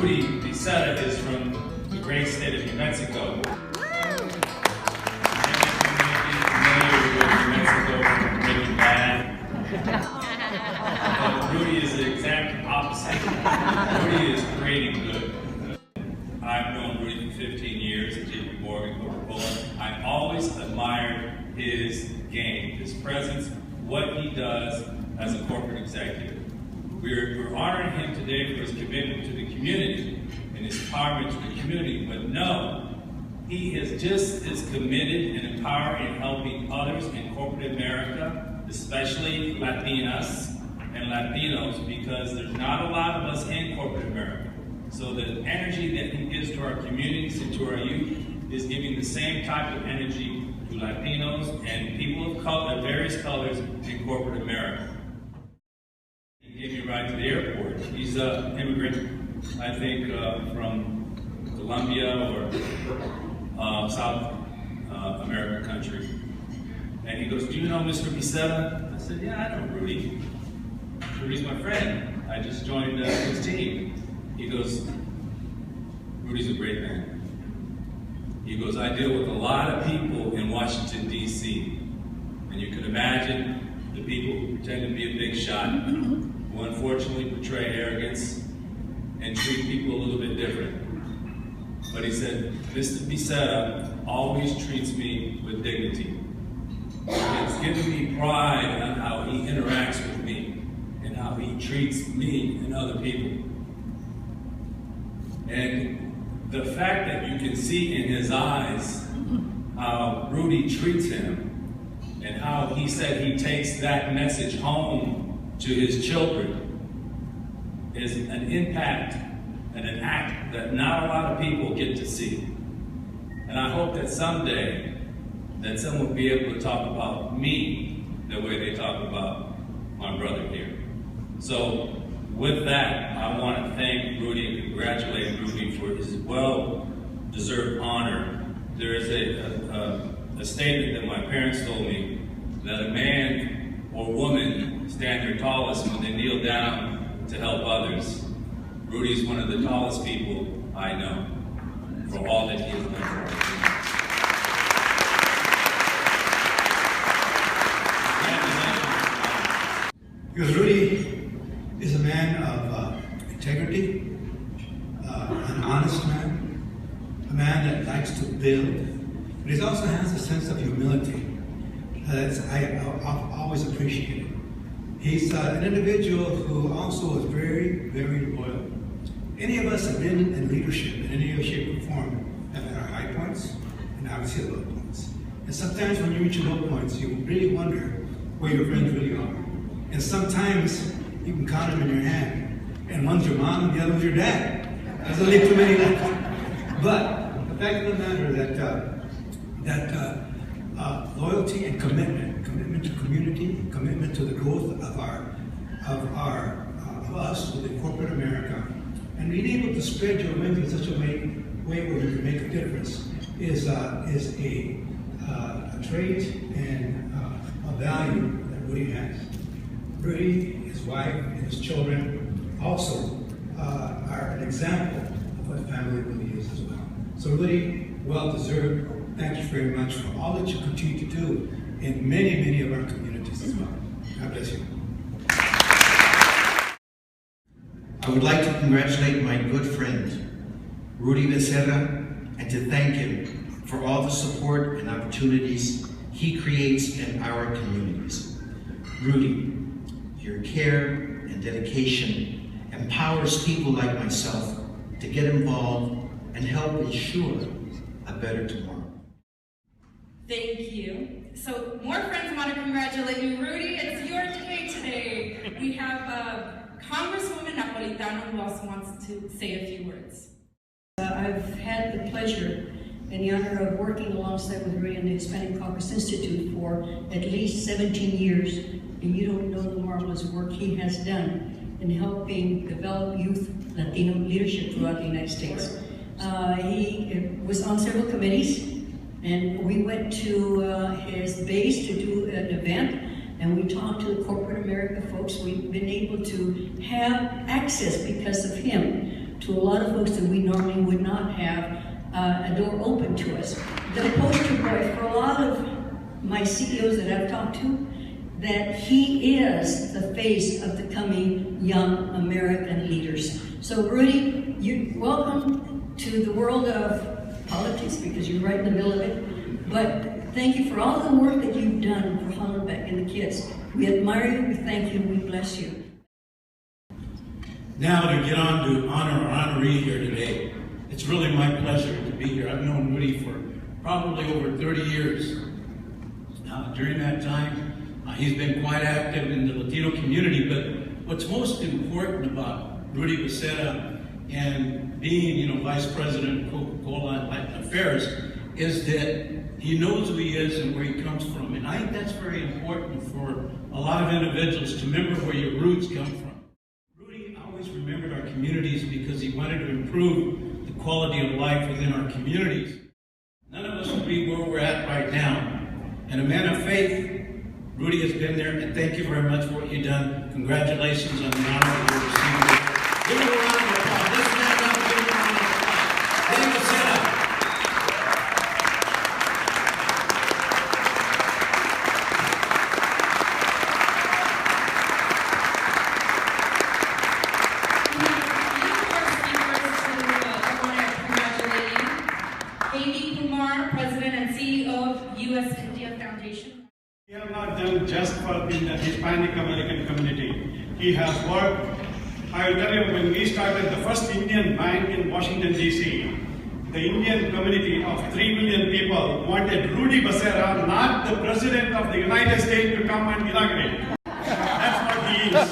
Rudy Beserra is from the great state of New Mexico. Rudy is the exact opposite. Rudy is creating good. I've known Rudy for 15 years at JP Morgan, Coca-Cola. I always admired his game, his presence, what he does as a corporate executive. We're honoring him today for his commitment to the community and his empowerment to the community, but no, he is just as committed and empowered in helping others in corporate America, especially Latinas and Latinos, because there's not a lot of us in corporate America. So the energy that he gives to our communities and to our youth is giving the same type of energy to Latinos and people of color, various colors in corporate America. He gave me a ride to the airport. He's an immigrant, I think, from Colombia or South American country. And he goes, "Do you know Mr. Beserra?" I said, "Yeah, I know Rudy. Rudy's my friend. I just joined his team." He goes, "Rudy's a great man." He goes, "I deal with a lot of people in Washington, D.C. And you can imagine the people who pretend to be a big shot, who unfortunately portray arrogance and treat people a little bit different. But he said, Mr. Beserra always treats me with dignity. It's given me pride on how he interacts with me and how he treats me and other people. And the fact that you can see in his eyes how Rudy treats him and how he said he takes that message home to his children is an impact and an act that not a lot of people get to see. And I hope that someday that someone will be able to talk about me the way they talk about my brother here. So with that, I want to thank Rudy and congratulate Rudy for his well-deserved honor. There is a statement that my parents told me that a man or woman stand their tallest when they kneel down to help others. Rudy is one of the tallest people I know for all that he has done for us. Because Rudy is a man of integrity, an honest man, a man that likes to build, but he also has a sense of humility that I always appreciated. He's an individual who also is very, very loyal. Any of us have been in leadership in any way, shape, or form have had our high points and obviously low points. And sometimes when you reach your low points, you really wonder where your friends really are. And sometimes you can count them in your hand. And one's your mom and the other one's your dad. There's only too many left. But the fact of the matter that loyalty and commitment to community, commitment to the growth of us within corporate America, and being able to spread your wings in such a way where you can make a difference is a trait and a value that Rudy has. Rudy, his wife, and his children also are an example of what family really is as well. So Rudy, well deserved. Thank you very much for all that you continue to do in many, many of our communities as well. God bless you. I would like to congratulate my good friend, Rudy Beserra, and to thank him for all the support and opportunities he creates in our communities. Rudy, your care and dedication empowers people like myself to get involved and help ensure a better tomorrow. Thank you. So more friends want to congratulate you. Rudy, it's your day today. We have Congresswoman Napolitano who also wants to say a few words. I've had the pleasure and the honor of working alongside with Rudy and the Hispanic Caucus Institute for at least 17 years. And you don't know the marvelous work he has done in helping develop youth Latino leadership throughout the United States. He was on several committees, and we went to his base to do an event, and we talked to the corporate America folks. We've been able to have access because of him to a lot of folks that we normally would not have a door open to us. The poster boy for a lot of my CEOs that I've talked to, that he is the face of the coming young American leaders. So Rudy, you're welcome to the world of politics because you're right in the middle of it. But thank you for all the work that you've done for Hollenbeck and the kids. We admire you, we thank you, and we bless you. Now to get on to honor our honoree here today. It's really my pleasure to be here. I've known Rudy for probably over 30 years. During that time, he's been quite active in the Latino community, but what's most important about Rudy Beserra and being, Vice President of Coca-Cola and Latin Affairs is that he knows who he is and where he comes from. And I think that's very important for a lot of individuals to remember where your roots come from. Rudy always remembered our communities because he wanted to improve the quality of life within our communities. None of us would be where we're at right now. And a man of faith, Rudy has been there, and thank you very much for what you've done. Congratulations on the honor that you're receiving. Give him a round of applause. Let's stand up and give him a round of applause. Rudy Beserra. President and CEO of U.S. India Foundation. He has not done just for in the Hispanic American community. He has worked. I will tell you, when we started the first Indian bank in Washington, D.C., the Indian community of 3 million people wanted Rudy Beserra, not the President of the United States, to come and inaugurate. That's what he is.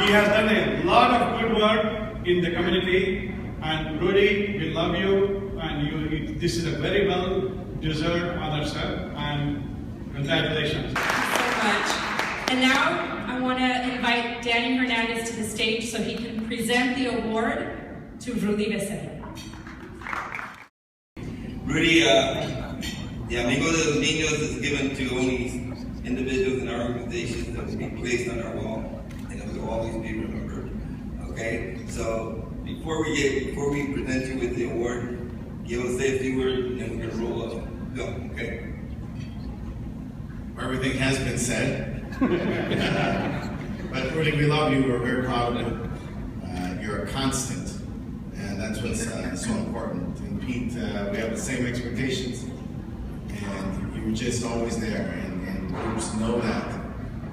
He has done a lot of good work in the community, and Rudy, we love you. And this is a very well-deserved honor, sir, and congratulations. Thank you so much. And now I want to invite Danny Hernandez to the stage so he can present the award to Rudy Beserra. Rudy, the Amigo De Los Ninos is given to only individuals in our organization that will be placed on our wall, and it will always be remembered. Okay? So before we present you with the award, you will say a few words, and then we're going to roll up. Go, okay? Everything has been said. But Rudy, we love you. We're very proud of you. You're a constant, and that's what's so important. And Pete, we have the same expectations, and you were just always there, and groups know that,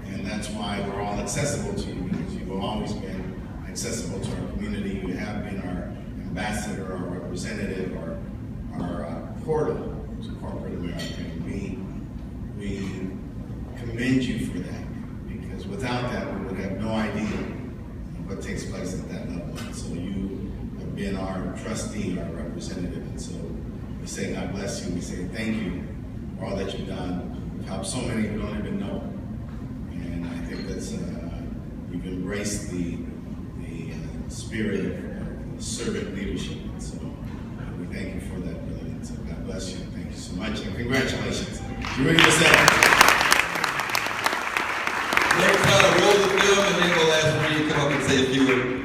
and that's why we're all accessible to you, because you've always been accessible to our community. You have been our ambassador, our representative, our portal to corporate America. And we commend you for that, because without that, we would have no idea what takes place at that level. And so you have been our trustee, our representative, and so we say God bless you. We say thank you for all that you've done. You've helped so many who don't even know, and I think that's you've embraced the spirit of servant leadership, and so we thank you for that, brother. And so God bless you. Thank you so much, and congratulations. You ready to say? Next, roll the film, and then we'll ask Rudy to come up and say a few words.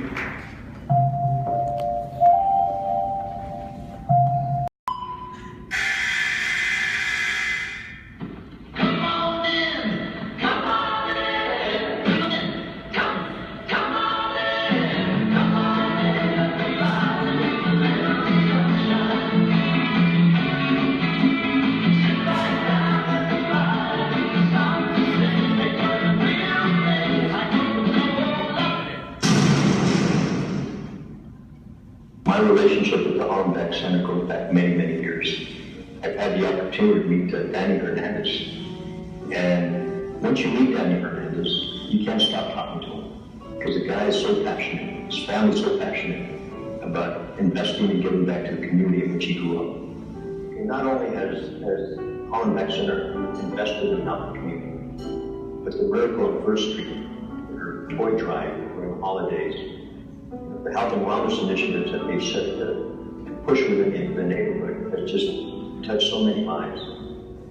My relationship with the Hollenbeck Center goes back many, many years. I've had the opportunity to meet Danny Hernandez. And once you meet Danny Hernandez, you can't stop talking to him. Because the guy is so passionate, his family's so passionate about investing and giving back to the community in which he grew up. And not only has Hollenbeck Center invested in the community, but the Miracle on First Street, their toy drive during the holidays, the health and wellness initiatives that they've set to push within the neighborhood has just touched so many lives.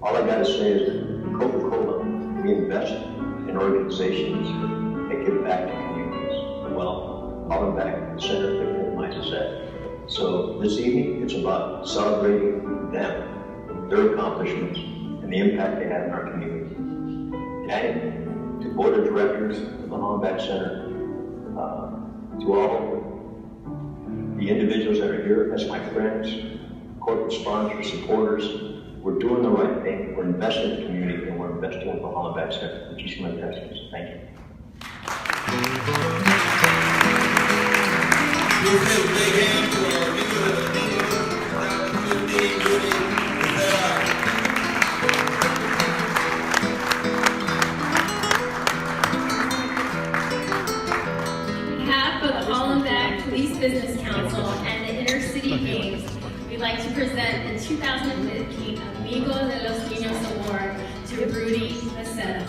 All I gotta say is that Coca-Cola, we invest in organizations that give back to communities. Well, Hollenbeck Center, So this evening, it's about celebrating them, their accomplishments, and the impact they have in our community. And to the Board of Directors of the Hollenbeck Center, to all the individuals that are here as my friends, corporate sponsors, supporters, we're doing the right thing. We're investing in the community, and we're investing in the Hollenbeck Center. Thank you. Thank you. Give him a big hand to our Amigo De Los Ninos, 2015, Rudy Beserra. On behalf of the Hollenbeck Police Business Council and the Inner City Games, we'd like to present the 2015 Amigo De Los Ninos Award to Rudy Beserra.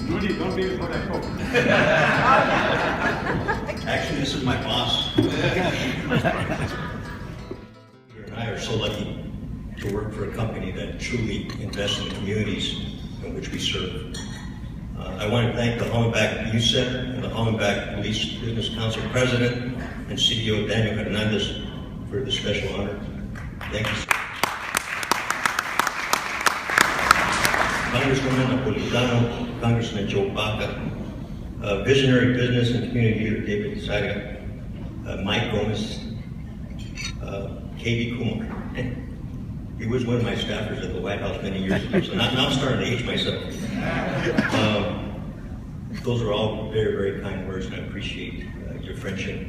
Rudy, don't be what I hope. Actually, this is my boss. You and I are so lucky to work for a company that truly invests in the communities in which we serve. I want to thank the Hollenbeck Youth Center and the Hollenbeck Police Business Council President and CEO Daniel Hernandez for the special honor. Thank you, sir. Congresswoman Napolitano, Congressman Joe Baca, visionary business and community leader David Saga, Mike Gomez, KB Kumar. He was one of my staffers at the White House many years ago, so now I'm starting to age myself. Those are all very, very kind words, and I appreciate your friendship.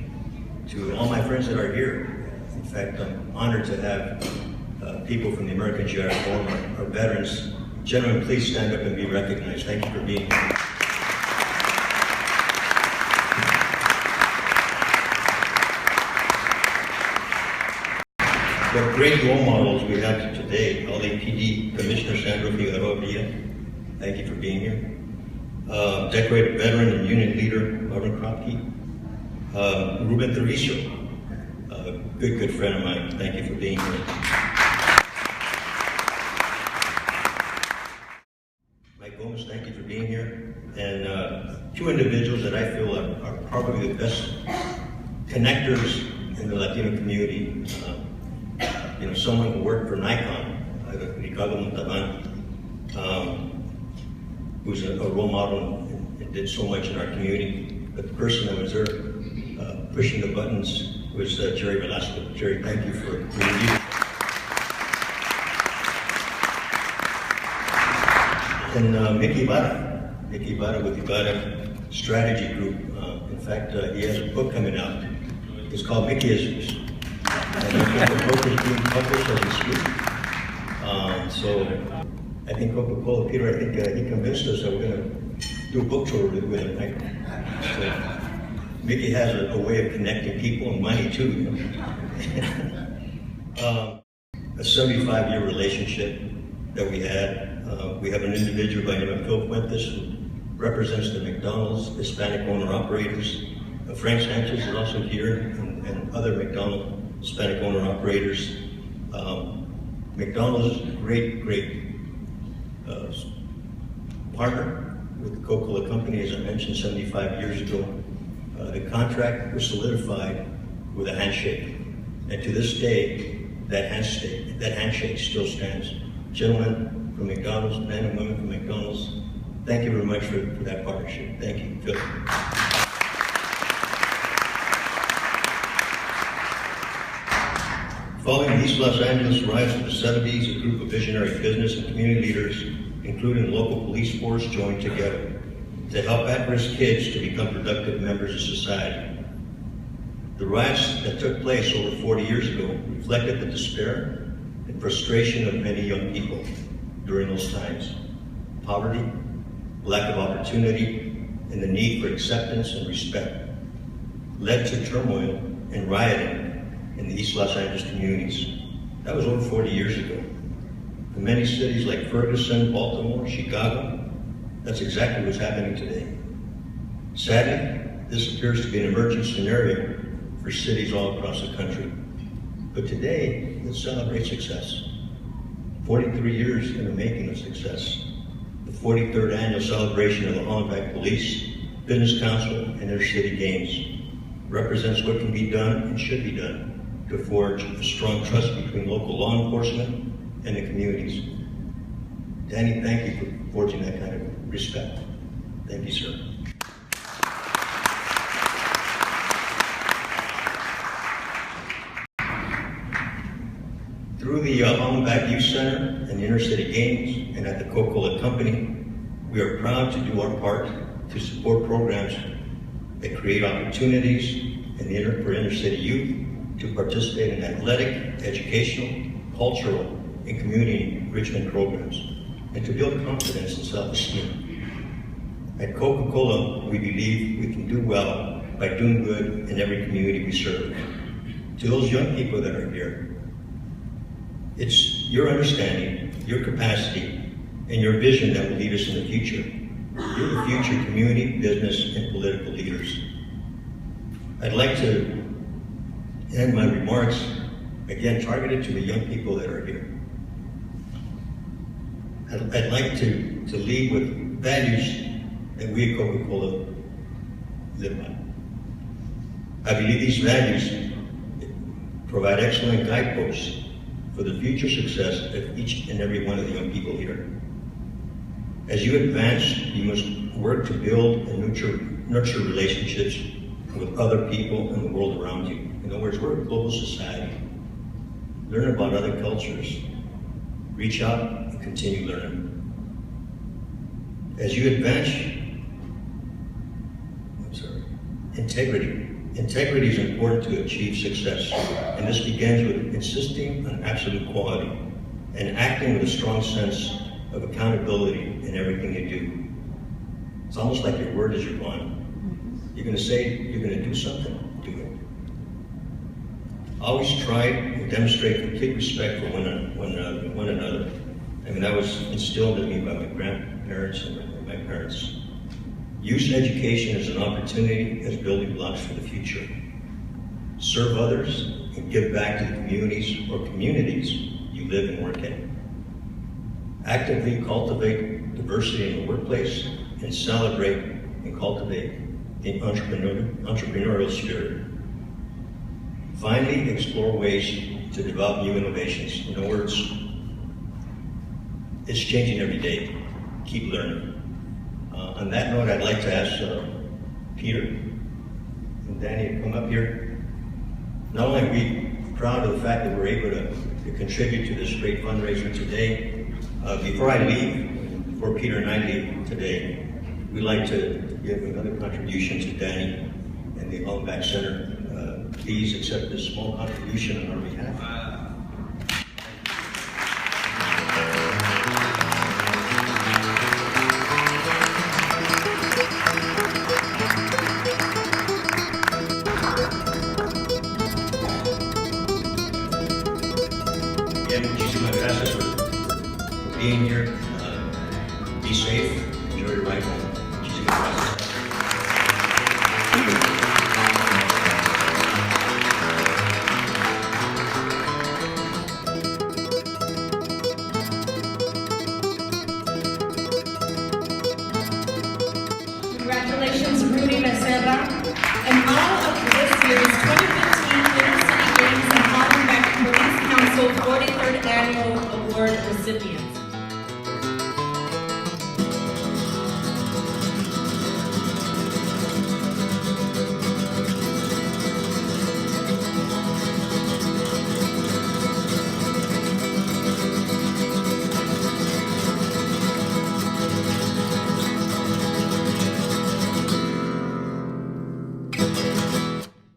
To all my friends that are here, in fact, I'm honored to have people from the American GI Forum, our veterans. Gentlemen, please stand up and be recognized. Thank you for being here. What great role models we have today. LAPD Commissioner Sandro Figueroa Villa, thank you for being here. Decorated veteran and union leader Marvin Kropke. Ruben Teresio, a good friend of mine, thank you for being here. Mike Gomez, thank you for being here. And two individuals that I feel are probably the best connectors in the Latino community. Someone who worked for Nikon, Ricardo Montalban, who's a role model and did so much in our community. But the person that was there pushing the buttons was Jerry Velasco. Jerry, thank you for being here. And Mickey Ibarra with Ibarra Strategy Group. In fact, he has a book coming out. It's called Mickeyisms. And the book is being published as we speak. So I think Coca-Cola, Peter, I think he convinced us that we're going to do a book tour with him, right? So Mickey has a way of connecting people and money too. A 75-year relationship that we had. We have an individual by the name of Phil Fuentes who represents the McDonald's Hispanic owner-operators. Frank Sanchez is also here, and other McDonald's Hispanic owner-operators. McDonald's is a great partner with the Coca-Cola Company, as I mentioned, 75 years ago. The contract was solidified with a handshake. And to this day, that handshake still stands. Gentlemen from McDonald's, men and women from McDonald's, thank you very much for that partnership. Thank you, Phil. Following East Los Angeles' rise to the 70s, a group of visionary business and community leaders, including local police force, joined together to help at-risk kids to become productive members of society. The riots that took place over 40 years ago reflected the despair and frustration of many young people during those times. Poverty, lack of opportunity, and the need for acceptance and respect led to turmoil and rioting in the East Los Angeles communities. That was over 40 years ago. In many cities like Ferguson, Baltimore, Chicago, that's exactly what's happening today. Sadly, this appears to be an emerging scenario for cities all across the country. But today, let's celebrate success. 43 years in the making of success. The 43rd annual celebration of the Hollenbeck Police, Business Council, and Inner City Games represents what can be done and should be done to forge a strong trust between local law enforcement and the communities. Danny, thank you for forging that kind of respect. Thank you, sir. Through the Hollenbeck Youth Center and the Inner City Games and at the Coca-Cola Company, we are proud to do our part to support programs that create opportunities for inner city youth to participate in athletic, educational, cultural, and community enrichment programs, and to build confidence and self-esteem. At Coca-Cola, we believe we can do well by doing good in every community we serve. To those young people that are here, it's your understanding, your capacity, and your vision that will lead us in the future. You're the future community, business, and political leaders. I'd like to end my remarks, again, targeted to the young people that are here. I'd like to lead with values that we at Coca-Cola live by. I believe these values provide excellent guideposts for the future success of each and every one of the young people here. As you advance, you must work to build and nurture relationships with other people and the world around you. In other words, we're a global society. Learn about other cultures. Reach out and continue learning. As you advance, integrity. Integrity is important to achieve success, and this begins with insisting on absolute quality and acting with a strong sense of accountability in everything you do. It's almost like your word is your bond. You're going to say you're going to do something, do it. Always try and demonstrate complete respect for one another. I mean, that was instilled in me by my grandparents and my parents. Use education as an opportunity as building blocks for the future. Serve others and give back to the communities or communities you live and work in. Actively cultivate diversity in the workplace and celebrate and cultivate the entrepreneurial spirit. Finally, explore ways to develop new innovations. In other words, it's changing every day. Keep learning. On that note, I'd like to ask Peter and Danny to come up here. Not only are we proud of the fact that we're able to contribute to this great fundraiser today, before I leave, before Peter and I leave today, we'd like to give another contribution to Danny and the Hollenbeck Center. Please accept this small contribution on our behalf. Being here, be safe, enjoy your ride home. Congratulations, Rudy Beserra, and all of this year's 2015 Inner City Games and Hollenbeck Police Council 43rd Annual Award recipients.